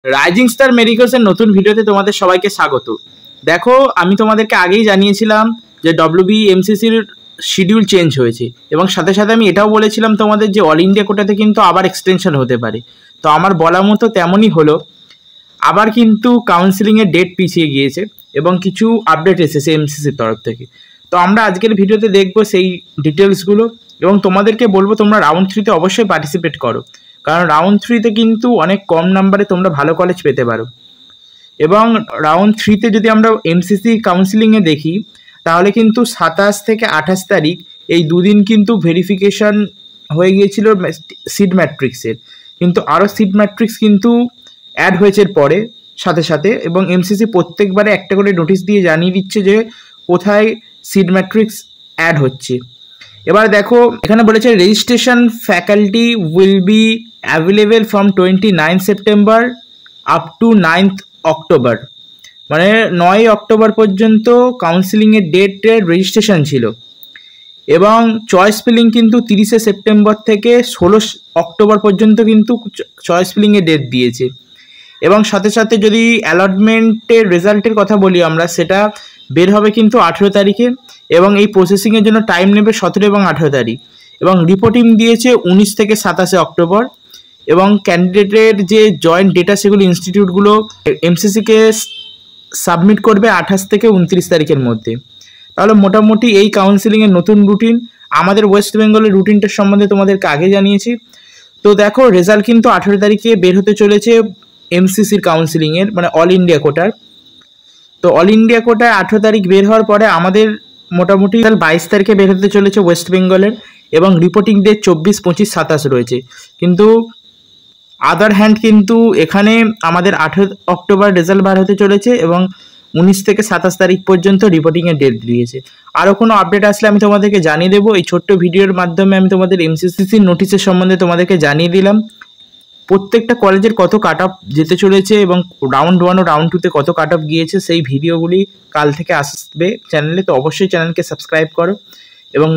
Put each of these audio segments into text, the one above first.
Rising star মেডিকেলসের নতুন ভিডিওতে তোমাদের সবাইকে স্বাগত। দেখো, আমি তোমাদেরকে আগেই জানিয়েছিলাম যে WBMCCর শিডিউল চেঞ্জ হয়েছে এবং সাথে সাথে আমি এটাও বলেছিলাম তোমাদের যে অল ইন্ডিয়া কোটাতে কিন্তু আবার এক্সটেনশন হতে পারে। তো আমার বলা মতো তেমনই হলো, আবার কিন্তু কাউন্সিলিংয়ের ডেট পিছিয়ে গিয়েছে এবং কিছু আপডেট এসেছে এমসিসির তরফ থেকে। তো আমরা আজকের ভিডিওতে দেখবো সেই ডিটেলসগুলো এবং তোমাদেরকে বলবো তোমরা রাউন্ড 3-তে অবশ্যই পার্টিসিপেট করো, কারণ রাউন্ড 3-তে কিন্তু অনেক কম নাম্বারে তোমরা ভালো কলেজ পেতে পারো। এবং রাউন্ড 3-তে যদি আমরা এমসিসি কাউন্সিলিংয়ে দেখি, তাহলে কিন্তু 27 থেকে 28 তারিখ এই দুদিন কিন্তু ভেরিফিকেশান হয়ে গিয়েছিল সিট ম্যাট্রিক্সের, কিন্তু আরও সিট ম্যাট্রিক্স কিন্তু অ্যাড হয়েছে পরে সাথে সাথে, এবং এমসিসি প্রত্যেকবারে একটা করে নোটিশ দিয়ে জানিয়ে দিচ্ছে যে কোথায় সিট ম্যাট্রিক্স অ্যাড হচ্ছে। এবার দেখো, এখানে বলেছে registration faculty will be available from 29 September up to 9 October, মানে 9 অক্টোবর পর্যন্ত কাউন্সিলিংয়ের ডেটের রেজিস্ট্রেশন ছিল। এবং চয়েস ফিলিং কিন্তু 30 সেপ্টেম্বর থেকে 16 অক্টোবর পর্যন্ত কিন্তু চয়েস ফিলিংয়ের ডেট দিয়েছে। এবং সাথে সাথে যদি অ্যালটমেন্টের রেজাল্টের কথা বলি আমরা, সেটা বের হবে কিন্তু 18 তারিখে, এবং এই প্রসেসিংয়ের জন্য টাইম নেবে 17 এবং 18 তারিখ। এবং রিপোর্টিং দিয়েছে 19 থেকে 27 অক্টোবর। এবং ক্যান্ডিডেটের যে জয়েন্ট ডেটা সেগুলো ইনস্টিটিউটগুলো এমসিসিকে সাবমিট করবে 28 থেকে 29 তারিখের মধ্যে। তাহলে মোটামুটি এই কাউন্সিলিংয়ের নতুন রুটিন, আমাদের ওয়েস্ট বেঙ্গলের রুটিনটার সম্বন্ধে তোমাদেরকে আগে জানিয়েছি। তো দেখো, রেজাল্ট কিন্তু 18 তারিখে বের হতে চলেছে এমসিসির কাউন্সিলিংয়ের, মানে অল ইন্ডিয়া কোটার। তো অল ইন্ডিয়া কোটায় 18 তারিখ বের হওয়ার পরে আমাদের মোটামুটি 22 তারিখে বের হতে চলেছে ওয়েস্ট বেঙ্গলের, এবং রিপোর্টিং ডেট 24, 25, 27 রয়েছে। কিন্তু আদার হ্যান্ড কিন্তু এখানে আমাদের 18 অক্টোবর রেজাল্ট বার হতে চলেছে এবং 19 থেকে 27 তারিখ পর্যন্ত রিপোর্টিংয়ের ডেট দিয়েছে। আরও কোনো আপডেট আসলে আমি তোমাদেরকে জানিয়ে দেবো। এই ছোট্ট ভিডিওর মাধ্যমে আমি তোমাদের এমসিসির নোটিশের সম্বন্ধে তোমাদেরকে জানিয়ে দিলাম। প্রত্যেকটা কলেজের কত কাট অফ যেতে চলেছে এবং রাউন্ড 1 ও রাউন্ড 2-তে কত কাট অফ গিয়েছে, সেই ভিডিওগুলি কাল থেকে আসবে চ্যানেলে। তো অবশ্যই চ্যানেলকে সাবস্ক্রাইব করো এবং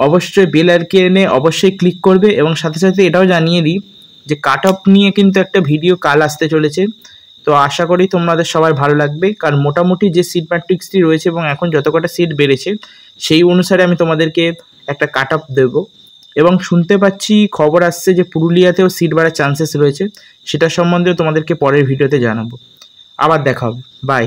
অবশ্যই বেল আইকনে অবশ্যই ক্লিক করবে। এবং সাথে সাথে এটাও জানিয়ে দিই যে কাট অফ নিয়ে কিন্তু একটা ভিডিও কাল আসতে চলেছে। তো আশা করি তোমাদের সবার ভালো লাগবে, কারণ মোটামুটি যে সিট ম্যাট্রিক্সটি রয়েছে এবং এখন যত কটা সিট বেড়েছে সেই অনুসারে আমি তোমাদেরকে একটা কাট অফ দেবো। এবং শুনতে পাচ্ছি, খবর আসছে যে পুরুলিয়াতেও সিট বাড়ার চান্সেস রয়েছে, সেটা সম্বন্ধেও তোমাদেরকে পরের ভিডিওতে জানাবো। আবার দেখা হবে, বাই।